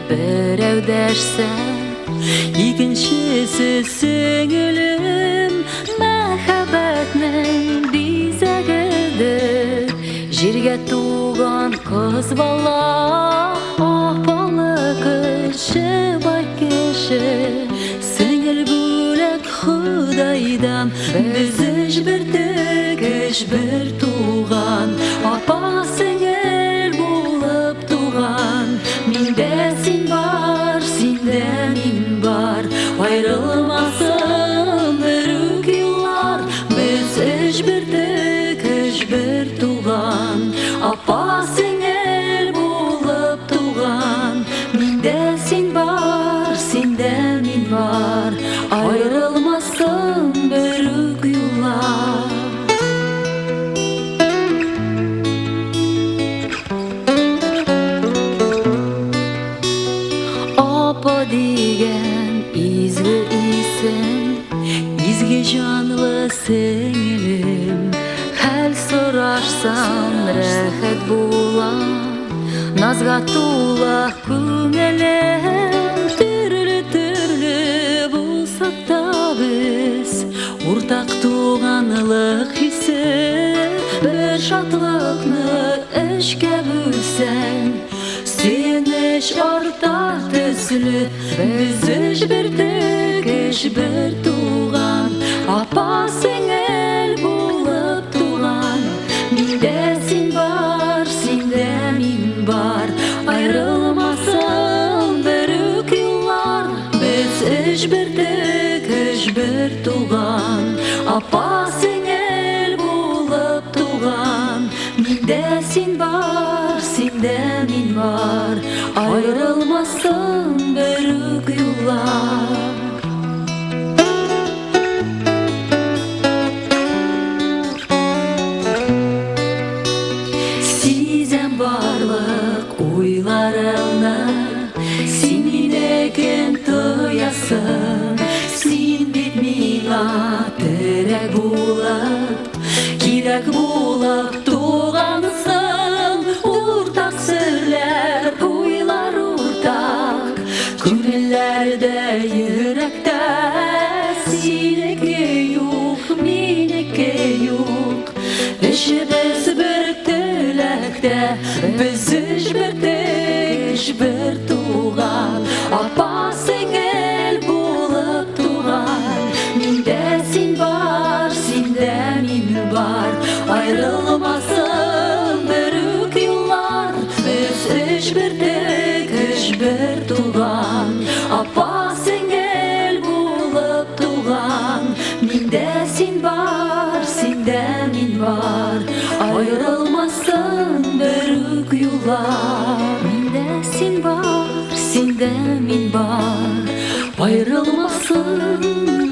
біреу дәшсән, икенчесе сеңілім, мәхәббәтнең бизәгедер. Җиргә туган кыз бала, апалы кеше, бай кеше, сеңел бүләк Худайдан. Без өч бертек, өч бер туган, апа сеңел булып туган. Миндә син бар, синдә мин бар, аерылмасын бер үк еллар. Без өч бертек, өч бер туган, апа сеңел булып туган. Миндә син бар, синдә мин бар, аерылмасын бер үк еллар. Апа дигән изге исем, изге җанлы сеңелем. Хәл сорашсам рәхәт була, назга тула күңелем. Төрле булсак та без, уртак туганлык хисе. Бер шатлыкны эшкә бүлсәң, син эш арта төсле. Без өч бертек, өч бер туган, апа сеңел булып туган. Миндә син бар, синдә мин бар, аерылмасын бер үк еллар. Без өч бертек, өч бер туган, апа сеңел булып туган. Миндә син бар, синдә мин бар, аерылмасын бер үк еллар. Сизәм барлык уйларыңны, син минекен тоясың. Син бит миңа терәк булып, кирәк булып тугансың. Уртак серләр, уйлар уртак, күңелләрдә, йөрәктә. Синеке юк, минеке юк, өчебез бер теләктә. Без өч бертек, өч бер туган, апа сеңел булып туган. Миндә син бар, синдә мин бар, аерылмасын бер үк еллар. Без өч бертек, өч бер туган, апа сеңел булып туган. Миндә син бар, синдә мин бар, аерылмасын бер үк еллар. Миндә син бар, синдә мин бар, аерылмасын